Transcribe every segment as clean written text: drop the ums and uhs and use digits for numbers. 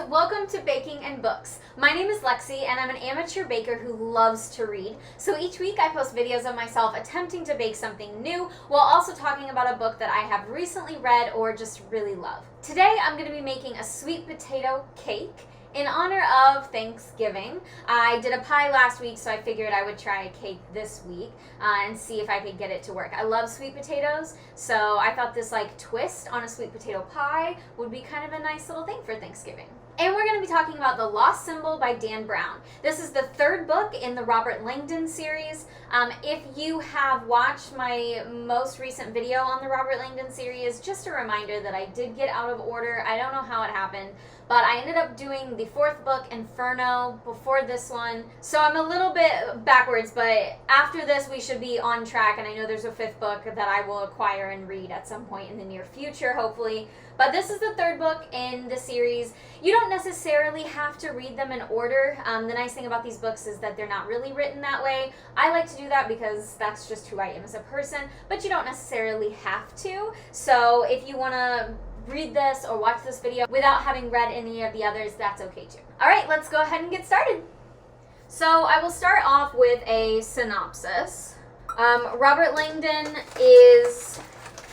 welcome to Baking and Books. My name is Lexi and I'm an amateur baker who loves to read. So each week I post videos of myself attempting to bake something new while also talking about a book that I have recently read or just really love. Today I'm going to be making a sweet potato cake in honor of Thanksgiving. I did a pie last week, so I figured I would try a cake this week and see if I could get it to work. I love sweet potatoes, so I thought this twist on a sweet potato pie would be kind of a nice little thing for Thanksgiving. And we're going to be talking about The Lost Symbol by Dan Brown. This is the third book in the Robert Langdon series. If you have watched my most recent video on the Robert Langdon series, just a reminder that I did get out of order. I don't know how it happened, but I ended up doing the fourth book, Inferno, before this one. So I'm a little bit backwards, but after this we should be on track, and I know there's a fifth book that I will acquire and read at some point in the near future, hopefully. But this is the third book in the series. You don't necessarily have to read them in order. The nice thing about these books is that they're not really written that way. I like to do that because that's just who I am as a person, but you don't necessarily have to. So if you want to read this or watch this video without having read any of the others, that's okay too. Alright, let's go ahead and get started. So I will start off with a synopsis. Robert Langdon is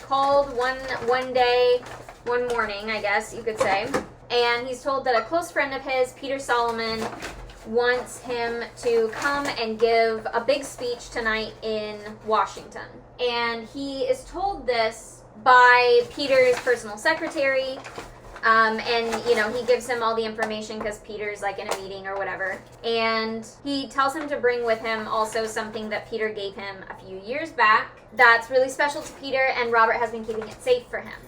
called one morning, I guess you could say, and he's told that a close friend of his, Peter Solomon, wants him to come and give a big speech tonight in Washington. And he is told this by Peter's personal secretary, and he gives him all the information because Peter's in a meeting or whatever, and he tells him to bring with him also something that Peter gave him a few years back that's really special to Peter, and Robert has been keeping it safe for him.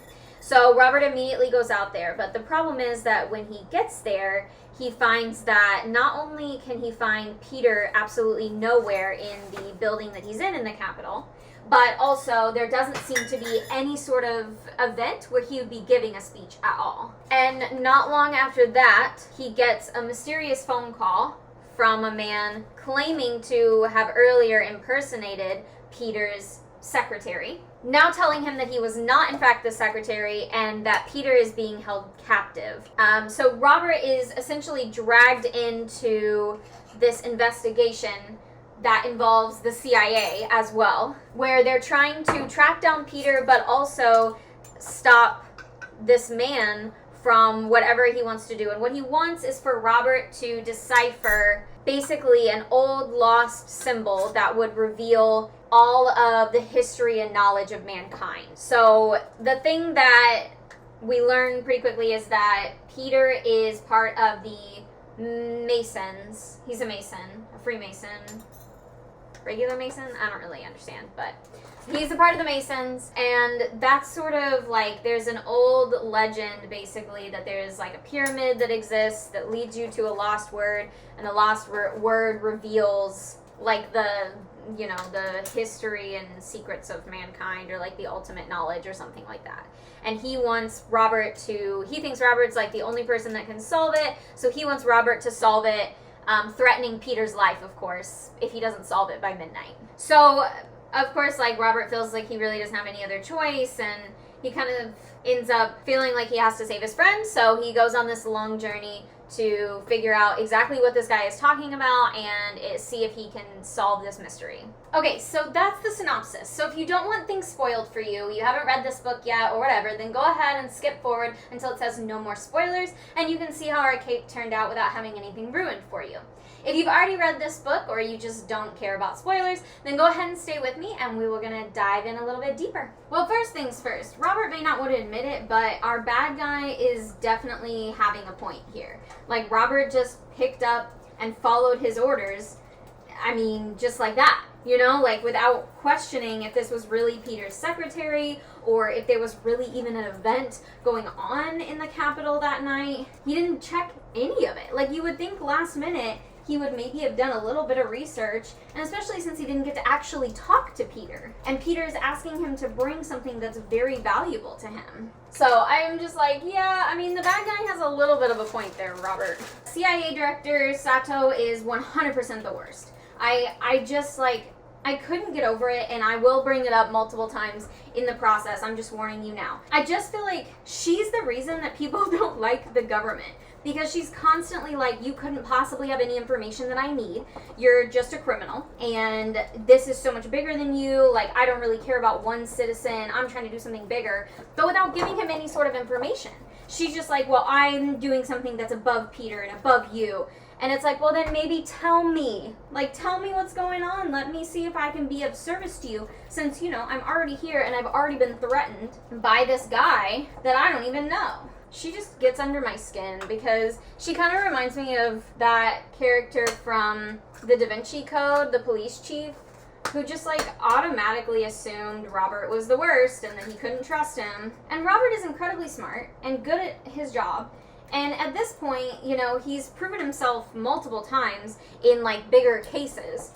So Robert immediately goes out there, but the problem is that when he gets there, he finds that not only can he find Peter absolutely nowhere in the building that he's in the Capitol, but also there doesn't seem to be any sort of event where he would be giving a speech at all. And not long after that, he gets a mysterious phone call from a man claiming to have earlier impersonated Peter's secretary, now telling him that he was not in fact the secretary and that Peter is being held captive. So Robert is essentially dragged into this investigation that involves the CIA as well, where they're trying to track down Peter but also stop this man from whatever he wants to do. And what he wants is for Robert to decipher basically an old lost symbol that would reveal all of the history and knowledge of mankind. So the thing that we learn pretty quickly is that Peter is part of the Masons. He's a Mason, a Freemason, regular Mason? I don't really understand, but he's a part of the Masons, and that's sort of there's an old legend basically that there's a pyramid that exists that leads you to a lost word, and the lost word reveals the history and secrets of mankind, or the ultimate knowledge or something like that. And he thinks Robert's the only person that can solve it, so he wants Robert to solve it, threatening Peter's life, of course, if he doesn't solve it by midnight. So, of course, Robert feels like he really doesn't have any other choice, and he kind of ends up feeling like he has to save his friend, so he goes on this long journey to figure out exactly what this guy is talking about and see if he can solve this mystery. Okay, so that's the synopsis. So if you don't want things spoiled for you, you haven't read this book yet or whatever, then go ahead and skip forward until it says no more spoilers, and you can see how our cake turned out without having anything ruined for you. If you've already read this book or you just don't care about spoilers, then go ahead and stay with me and we were going to dive in a little bit deeper. Well, first things first, Robert may not want to admit it, but our bad guy is definitely having a point here. Robert just picked up and followed his orders, just like that, without questioning if this was really Peter's secretary or if there was really even an event going on in the Capitol that night. He didn't check any of it. You would think last minute he would maybe have done a little bit of research, and especially since he didn't get to actually talk to Peter. And Peter's asking him to bring something that's very valuable to him. So I'm just yeah, the bad guy has a little bit of a point there, Robert. CIA Director Sato is 100% the worst. I couldn't get over it, and I will bring it up multiple times in the process. I'm just warning you now. I just feel like she's the reason that people don't like the government. because she's constantly like, you couldn't possibly have any information that I need. You're just a criminal, and this is so much bigger than you. Like, I don't really care about one citizen. I'm trying to do something bigger, but without giving him any sort of information. She's just like, well, I'm doing something that's above Peter and above you. And it's like, well, then maybe tell me. Like, tell me what's going on. Let me see if I can be of service to you, since, you know, I'm already here and I've already been threatened by this guy that I don't even know. She just gets under my skin because she kind of reminds me of that character from the Da Vinci Code, the police chief, who just like automatically assumed Robert was the worst and that he couldn't trust him. And Robert is incredibly smart and good at his job. And at this point, you know, he's proven himself multiple times in like bigger cases.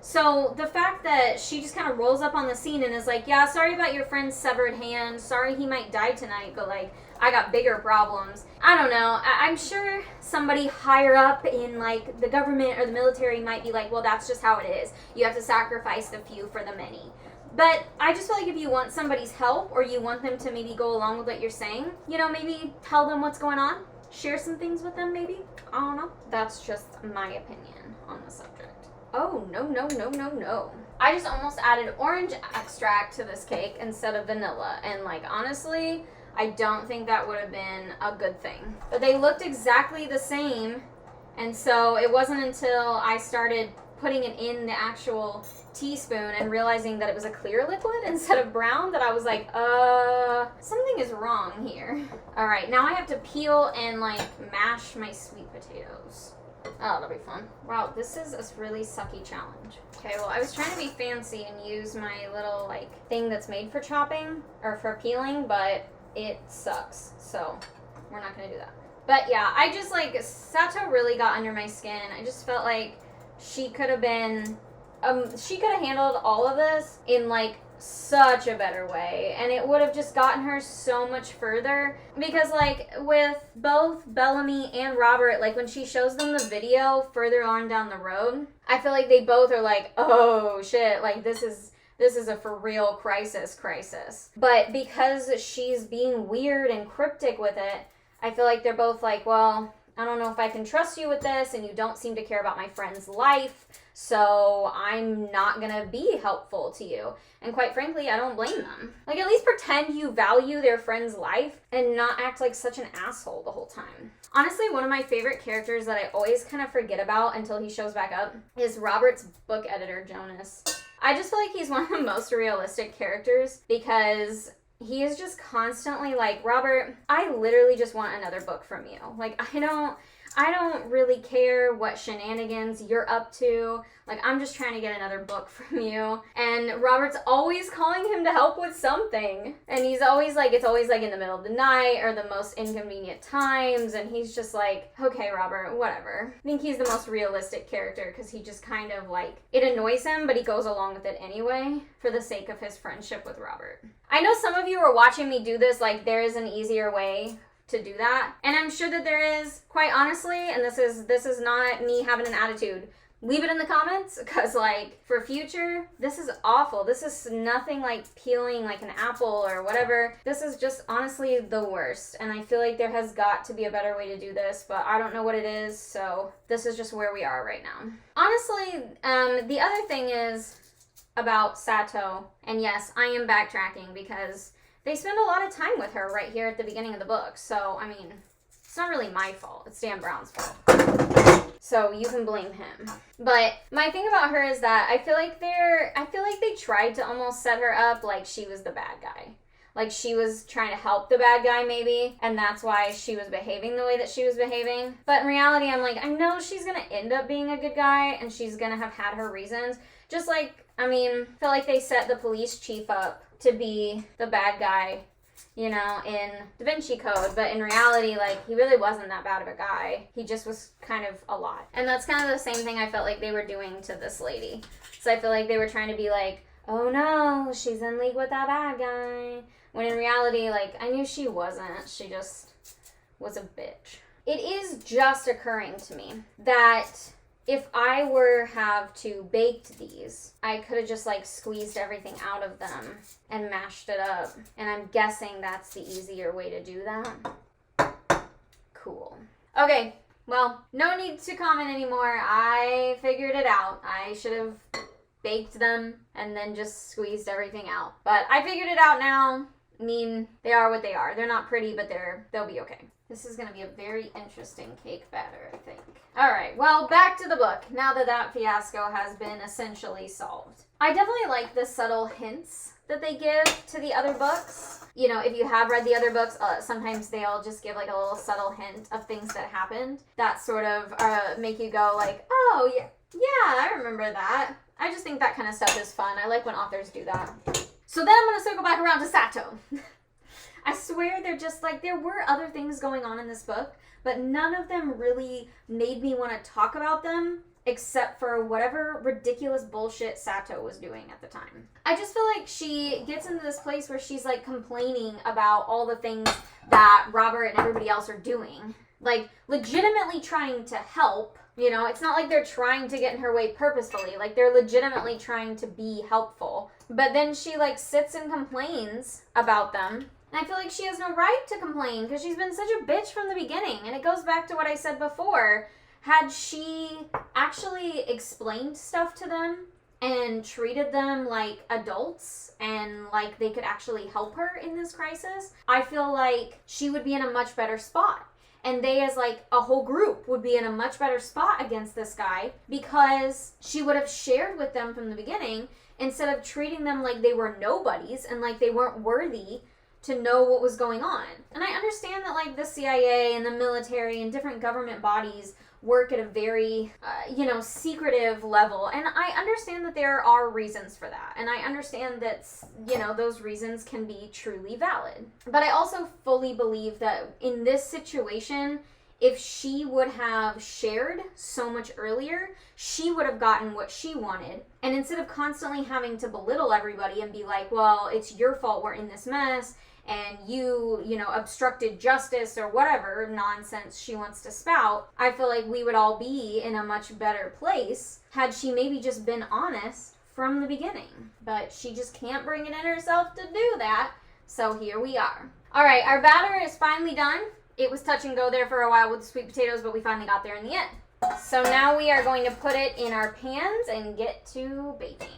So the fact that she just kind of rolls up on the scene and is like, yeah, sorry about your friend's severed hand. Sorry he might die tonight, but like, I got bigger problems. I don't know. I'm sure somebody higher up in like the government or the military might be like, well, that's just how it is. You have to sacrifice the few for the many. But I just feel like if you want somebody's help or you want them to maybe go along with what you're saying, you know, maybe tell them what's going on. Share some things with them, maybe? I don't know. That's just my opinion on the subject. Oh, no, no, no, no, no. I just almost added orange extract to this cake instead of vanilla. And, like, honestly, I don't think that would have been a good thing. But they looked exactly the same. And so it wasn't until I started putting it in the actual teaspoon and realizing that it was a clear liquid instead of brown that I was like, something is wrong here. All right, now I have to peel and like mash my sweet potatoes. Oh, that'll be fun. Wow, this is a really sucky challenge. Okay, well, I was trying to be fancy and use my little like thing that's made for chopping or for peeling, but it sucks. So we're not gonna do that. But yeah, I just like, Sato really got under my skin. I just felt like she could have been, she could have handled all of this in like such a better way, and it would have just gotten her so much further. Because like with both Bellamy and Robert, like when she shows them the video further on down the road, I feel like they both are like, oh shit, like this is a for real crisis. But because she's being weird and cryptic with it, I feel like they're both like, well, I don't know if I can trust you with this, and you don't seem to care about my friend's life, so I'm not gonna be helpful to you. And quite frankly, I don't blame them. Like, at least pretend you value their friend's life and not act like such an asshole the whole time. Honestly, one of my favorite characters that I always kind of forget about until he shows back up is Robert's book editor, Jonas. I just feel like he's one of the most realistic characters because he is just constantly like, Robert, I literally just want another book from you. Like, I don't really care what shenanigans you're up to. Like, I'm just trying to get another book from you. And Robert's always calling him to help with something. And he's always like, it's always like in the middle of the night or the most inconvenient times. And he's just like, okay, Robert, whatever. I think he's the most realistic character because he just kind of like, it annoys him, but he goes along with it anyway for the sake of his friendship with Robert. I know some of you are watching me do this, like there is an easier way to do that. And I'm sure that there is, quite honestly, and this is not me having an attitude. Leave it in the comments, because like for future, this is awful. This is nothing like peeling like an apple or whatever. This is just honestly the worst. And I feel like there has got to be a better way to do this, but I don't know what it is. So this is just where we are right now. Honestly, the other thing is about Sato, and yes, I am backtracking because they spend a lot of time with her right here at the beginning of the book. So, I mean, it's not really my fault. It's Dan Brown's fault. So you can blame him. But my thing about her is that I feel like they tried to almost set her up like she was the bad guy. Like she was trying to help the bad guy maybe, and that's why she was behaving the way that she was behaving. But in reality, I'm like, I know she's gonna end up being a good guy, and she's gonna have had her reasons. Just like, I mean, I feel like they set the police chief up to be the bad guy, you know, in Da Vinci Code, but in reality, like, he really wasn't that bad of a guy. He just was kind of a lot. And that's kind of the same thing I felt like they were doing to this lady. So I feel like they were trying to be like, oh no, she's in league with that bad guy. When in reality, like, I knew she wasn't. She just was a bitch. It is just occurring to me that if I were have to baked these, I could have just like squeezed everything out of them and mashed it up. And I'm guessing that's the easier way to do that. Cool. Okay, well, no need to comment anymore. I figured it out. I should have baked them and then just squeezed everything out. But I figured it out now. I mean, they are what they are. They're not pretty, but they'll be okay. This is going to be a very interesting cake batter, I think. All right, well, back to the book, now that that fiasco has been essentially solved. I definitely like the subtle hints that they give to the other books. You know, if you have read the other books, sometimes they'll just give like a little subtle hint of things that happened that sort of make you go like, oh, yeah, I remember that. I just think that kind of stuff is fun. I like when authors do that. So then I'm going to circle back around to Sato. I swear they're just like, there were other things going on in this book, but none of them really made me want to talk about them except for whatever ridiculous bullshit Sato was doing at the time. I just feel like she gets into this place where she's like complaining about all the things that Robert and everybody else are doing. Like legitimately trying to help. You know, it's not like they're trying to get in her way purposefully. Like, they're legitimately trying to be helpful. But then she, like, sits and complains about them. And I feel like she has no right to complain because she's been such a bitch from the beginning. And it goes back to what I said before. Had she actually explained stuff to them and treated them like adults and like they could actually help her in this crisis, I feel like she would be in a much better spot. And they as like a whole group would be in a much better spot against this guy because she would have shared with them from the beginning instead of treating them like they were nobodies and like they weren't worthy to know what was going on. And I understand that like the CIA and the military and different government bodies work at a very, secretive level. And I understand that there are reasons for that. And I understand that, those reasons can be truly valid. But I also fully believe that in this situation, if she would have shared so much earlier, she would have gotten what she wanted. And instead of constantly having to belittle everybody and be like, well, it's your fault we're in this mess, and you obstructed justice or whatever nonsense she wants to spout, I feel like we would all be in a much better place had she maybe just been honest from the beginning. But she just can't bring it in herself to do that, so here we are. All right, our batter is finally done. It was touch and go there for a while with the sweet potatoes, but we finally got there in the end. So now we are going to put it in our pans and get to baking.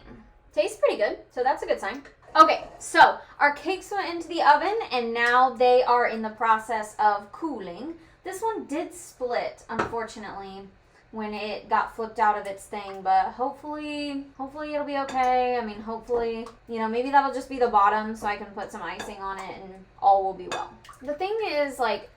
Tastes pretty good, so that's a good sign. Okay, so our cakes went into the oven and now they are in the process of cooling. This one did split, unfortunately, when it got flipped out of its thing, but hopefully it'll be okay. I mean, hopefully, maybe that'll just be the bottom so I can put some icing on it and all will be well. The thing is, like,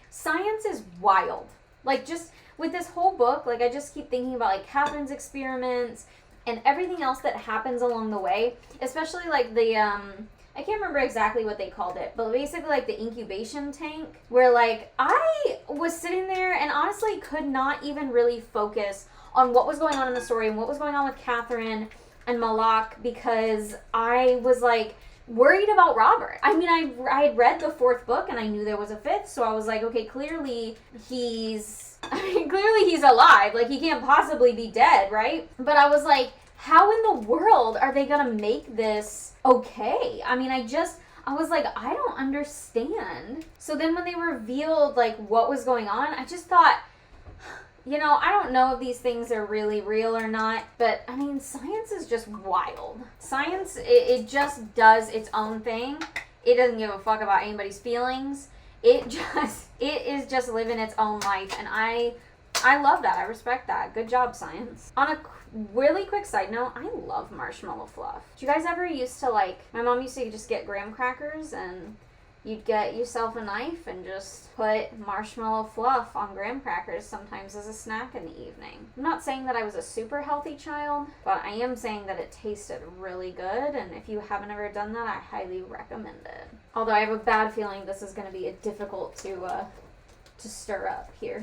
science is wild. Like, just with this whole book, like, I just keep thinking about, like, Catherine's experiments and everything else that happens along the way, especially like the, I can't remember exactly what they called it, but basically like the incubation tank, where like I was sitting there and honestly could not even really focus on what was going on in the story and what was going on with Catherine and Malak because I was like worried about Robert. I mean, I had read the fourth book and I knew there was a fifth, so I was like, okay, clearly he's alive. Like, he can't possibly be dead, right? But I was like, how in the world are they gonna make this okay? I mean, I was like, I don't understand. So then when they revealed, like, what was going on, I just thought, I don't know if these things are really real or not, but, I mean, science is just wild. Science, it just does its own thing. It doesn't give a fuck about anybody's feelings. It is just living its own life, and I love that. I respect that. Good job, science. On a really quick side note, I love marshmallow fluff. Do you guys ever used to, like, my mom used to just get graham crackers, and you'd get yourself a knife and just put marshmallow fluff on graham crackers sometimes as a snack in the evening. I'm not saying that I was a super healthy child, but I am saying that it tasted really good, and if you haven't ever done that, I highly recommend it. Although I have a bad feeling this is going to be difficult to stir up here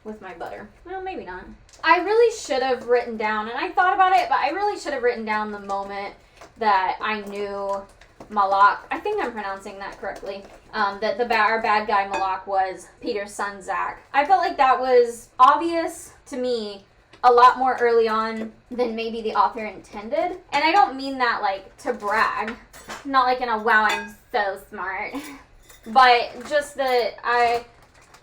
with my butter. Well, maybe not. I really should have written down, and I thought about it, but I really should have written down the moment that I knew Malak, I think I'm pronouncing that correctly, that our bad guy Malak was Peter's son Zach. I felt like that was obvious to me a lot more early on than maybe the author intended. And I don't mean that like to brag, not like in a wow I'm so smart, but just that I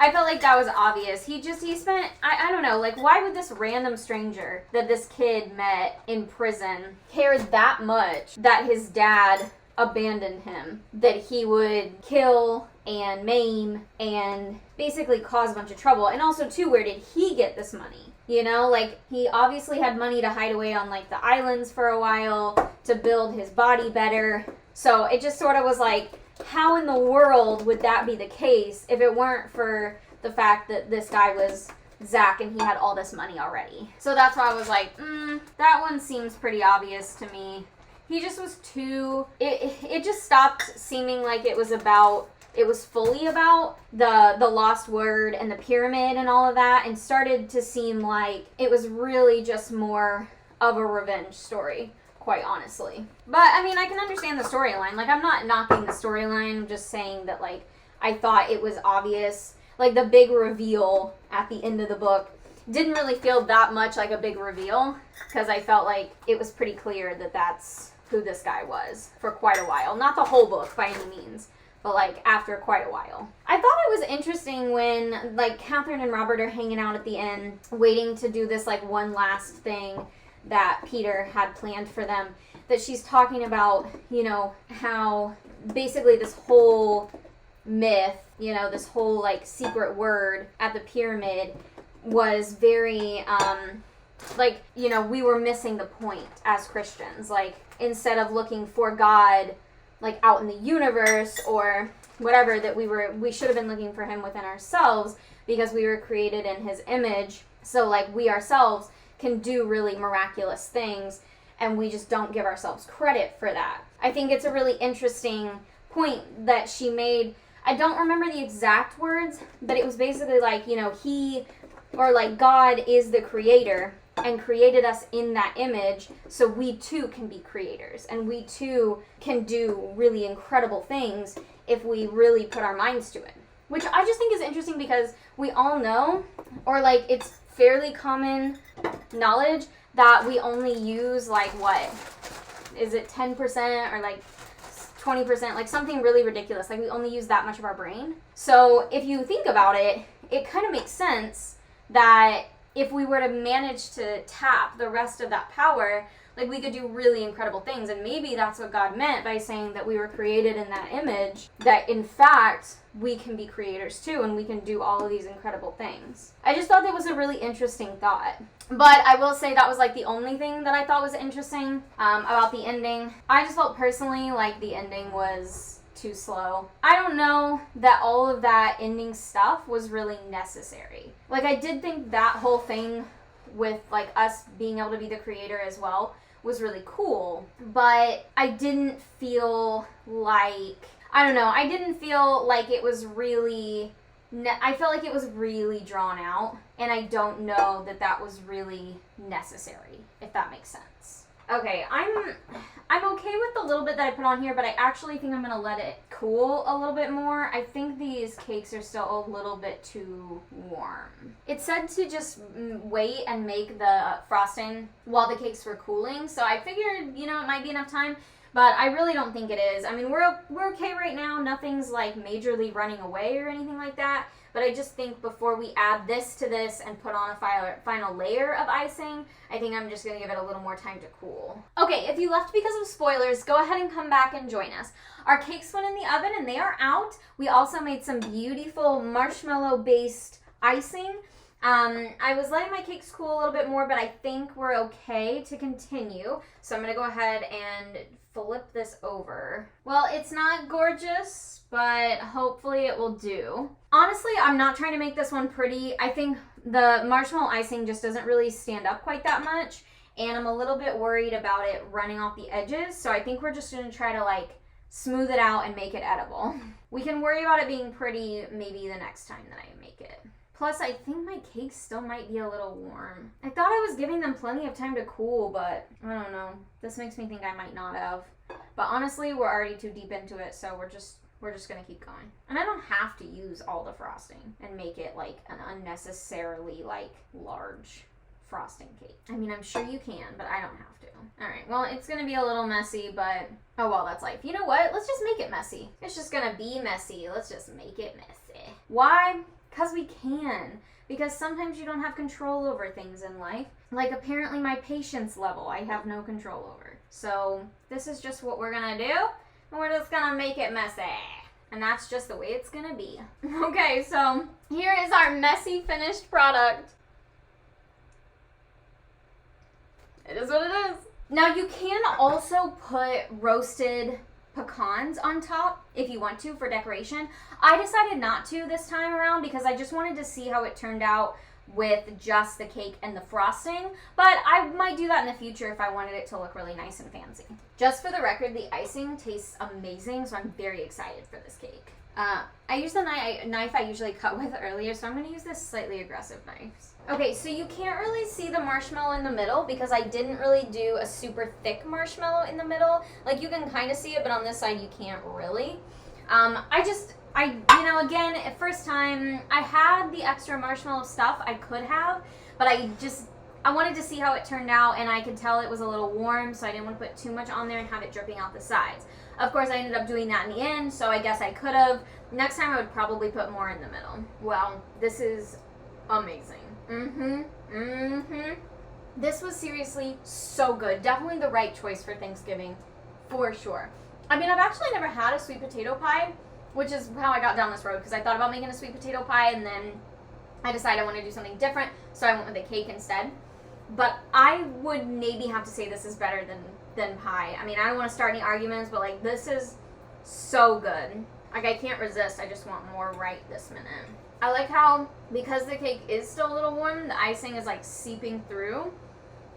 I felt like that was obvious. He spent, I don't know, like, why would this random stranger that this kid met in prison care that much that his dad abandoned him, that he would kill and maim and basically cause a bunch of trouble? And also, too, where did he get this money? You know, like, he obviously had money to hide away on, like, the islands for a while to build his body better. So it just sort of was like, how in the world would that be the case if it weren't for the fact that this guy was Zach and he had all this money already? So that's why I was like, that one seems pretty obvious to me. He just was too, it just stopped seeming like it was fully about the lost word and the pyramid and all of that, and started to seem like it was really just more of a revenge story, quite honestly. But, I mean, I can understand the storyline. Like, I'm not knocking the storyline. I'm just saying that, like, I thought it was obvious. Like, the big reveal at the end of the book didn't really feel that much like a big reveal, because I felt like it was pretty clear that that's who this guy was for quite a while. Not the whole book, by any means, but, like, after quite a while. I thought it was interesting when, like, Catherine and Robert are hanging out at the end, waiting to do this, like, one last thing that Peter had planned for them, that she's talking about, you know, how basically this whole myth, you know, this whole, like, secret word at the pyramid was very, like, you know, we were missing the point as Christians. Like, instead of looking for God, like, out in the universe or whatever, that we should have been looking for him within ourselves, because we were created in his image. So, like, we ourselves can do really miraculous things, and we just don't give ourselves credit for that. I think it's a really interesting point that she made. I don't remember the exact words, but it was basically like, you know, God is the creator and created us in that image, so we too can be creators, and we too can do really incredible things if we really put our minds to it. Which I just think is interesting, because we all know, or like it's fairly common knowledge, that we only use, like, what? Is it 10% or like 20%? Like something really ridiculous. Like, we only use that much of our brain. So if you think about it, it kind of makes sense that if we were to manage to tap the rest of that power, like, we could do really incredible things. And maybe that's what God meant by saying that we were created in that image, that in fact we can be creators too, and we can do all of these incredible things. I just thought that was a really interesting thought. But I will say that was, like, the only thing that I thought was interesting about the ending. I just felt personally like the ending was too slow. I don't know that all of that ending stuff was really necessary. Like, I did think that whole thing with, like, us being able to be the creator as well was really cool, but I didn't feel like, I don't know, I didn't feel like it was really, I felt like it was really drawn out, and I don't know that that was really necessary, if that makes sense. Okay, I'm okay with the little bit that I put on here, but I actually think I'm going to let it cool a little bit more. I think these cakes are still a little bit too warm. It said to just wait and make the frosting while the cakes were cooling, so I figured, you know, it might be enough time, but I really don't think it is. I mean, we're okay right now. Nothing's, like, majorly running away or anything like that. But I just think before we add this to this and put on a final layer of icing, I think I'm just going to give it a little more time to cool. Okay, if you left because of spoilers, go ahead and come back and join us. Our cakes went in the oven and they are out. We also made some beautiful marshmallow-based icing. I was letting my cakes cool a little bit more, but I think we're okay to continue. So I'm going to go ahead and flip this over. Well, it's not gorgeous, but hopefully it will do. Honestly, I'm not trying to make this one pretty. I think the marshmallow icing just doesn't really stand up quite that much, and I'm a little bit worried about it running off the edges, so I think we're just going to try to, like, smooth it out and make it edible. We can worry about it being pretty maybe the next time that I make it. Plus, I think my cakes still might be a little warm. I thought I was giving them plenty of time to cool, but I don't know. This makes me think I might not have. But honestly, we're already too deep into it, so we're just gonna keep going. And I don't have to use all the frosting and make it, like, an unnecessarily, like, large frosting cake. I mean, I'm sure you can, but I don't have to. Alright, well, it's gonna be a little messy, but oh well, that's life. You know what? Let's just make it messy. It's just gonna be messy. Let's just make it messy. Why? Because we can. Because sometimes you don't have control over things in life. Like apparently my patience level, I have no control over. So this is just what we're gonna do. And we're just gonna make it messy. And that's just the way it's gonna be. Okay, so here is our messy finished product. It is what it is. Now you can also put roasted pecans on top if you want to for decoration. I decided not to this time around because I just wanted to see how it turned out with just the cake and the frosting, but I might do that in the future if I wanted it to look really nice and fancy. Just for the record, the icing tastes amazing, so I'm very excited for this cake. I used the knife I usually cut with earlier, so I'm going to use this slightly aggressive knife. Okay, so you can't really see the marshmallow in the middle because I didn't really do a super thick marshmallow in the middle. Like, you can kind of see it, but on this side you can't really. Again, first time, I had the extra marshmallow stuff I could have, but I wanted to see how it turned out, and I could tell it was a little warm, so I didn't want to put too much on there and have it dripping out the sides. Of course, I ended up doing that in the end, so I guess I could have. Next time, I would probably put more in the middle. Well, this is amazing. This was seriously so good. Definitely the right choice for Thanksgiving, for sure. I mean, I've actually never had a sweet potato pie, which is how I got down this road, because I thought about making a sweet potato pie, and then I decided I want to do something different, so I went with a cake instead. But I would maybe have to say this is better than pie. I mean, I don't want to start any arguments, but like, this is so good. Like, I can't resist. I just want more right this minute. I like how, because the cake is still a little warm, the icing is like seeping through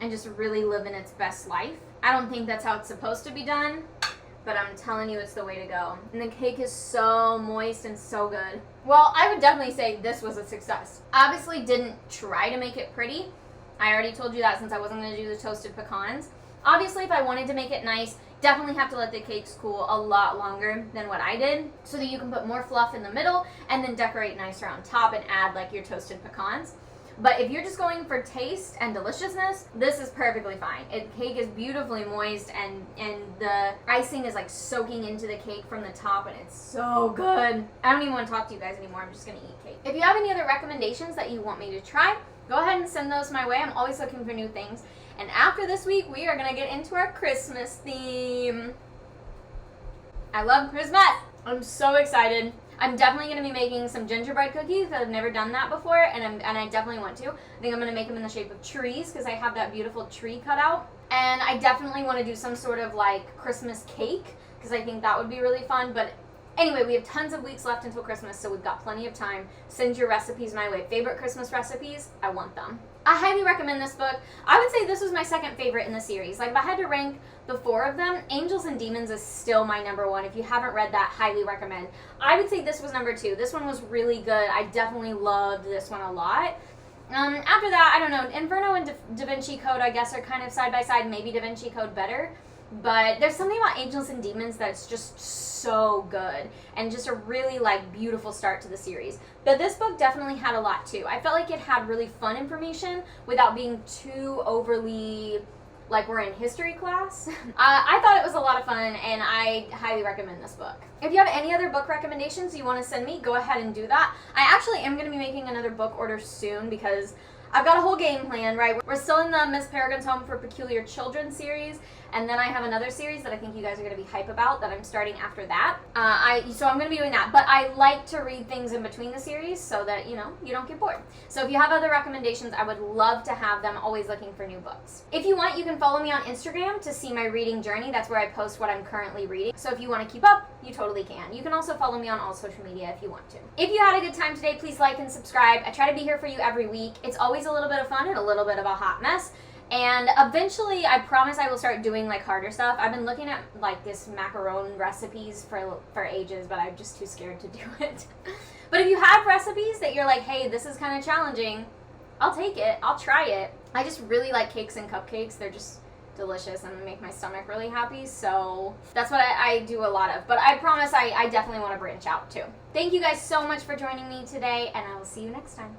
and just really living its best life. I don't think that's how it's supposed to be done, but I'm telling you, it's the way to go. And the cake is so moist and so good. Well, I would definitely say this was a success. Obviously didn't try to make it pretty. I already told you that since I wasn't going to do the toasted pecans. Obviously, if I wanted to make it nice, definitely have to let the cakes cool a lot longer than what I did, so that you can put more fluff in the middle and then decorate nicer on top and add like your toasted pecans. But if you're just going for taste and deliciousness, this is perfectly fine. Cake is beautifully moist, and the icing is like soaking into the cake from the top, and it's so good. I don't even want to talk to you guys anymore. I'm just going to eat cake. If you have any other recommendations that you want me to try, go ahead and send those my way. I'm always looking for new things. And after this week, we are going to get into our Christmas theme. I love Christmas. I'm so excited. I'm definitely going to be making some gingerbread cookies because I've never done that before, and I definitely want to. I think I'm going to make them in the shape of trees because I have that beautiful tree cut out. And I definitely want to do some sort of like Christmas cake because I think that would be really fun. But anyway, we have tons of weeks left until Christmas, so we've got plenty of time. Send your recipes my way. Favorite Christmas recipes? I want them. I highly recommend this book. I would say this was my second favorite in the series. Like, if I had to rank the four of them, Angels and Demons is still my number one. If you haven't read that, highly recommend. I would say this was number two. This one was really good. I definitely loved this one a lot. After that, I don't know. Inferno and Da Vinci Code, I guess, are kind of side by side. Maybe Da Vinci Code better. But there's something about Angels and Demons that's just so good and just a really like beautiful start to the series. But this book definitely had a lot too. I felt like it had really fun information without being too overly like we're in history class. I thought it was a lot of fun, and I highly recommend this book. If you have any other book recommendations you want to send me, go ahead and do that. I actually am going to be making another book order soon because I've got a whole game plan, right? We're still in the Miss Peregrine's Home for Peculiar Children series, and then I have another series that I think you guys are going to be hype about that I'm starting after that. So I'm going to be doing that, but I like to read things in between the series so that, you don't get bored. So if you have other recommendations, I would love to have them. Always looking for new books. If you want, you can follow me on Instagram to see my reading journey. That's where I post what I'm currently reading. So if you want to keep up, you totally can. You can also follow me on all social media if you want to. If you had a good time today, please like and subscribe. I try to be here for you every week. It's always a little bit of fun and a little bit of a hot mess. And eventually, I promise I will start doing like harder stuff. I've been looking at like this macaron recipes for ages, but I'm just too scared to do it. But if you have recipes that you're like, hey, this is kind of challenging, I'll take it. I'll try it. I just really like cakes and cupcakes. They're just delicious and they make my stomach really happy. So that's what I do a lot of. But I promise I definitely want to branch out too. Thank you guys so much for joining me today, and I will see you next time.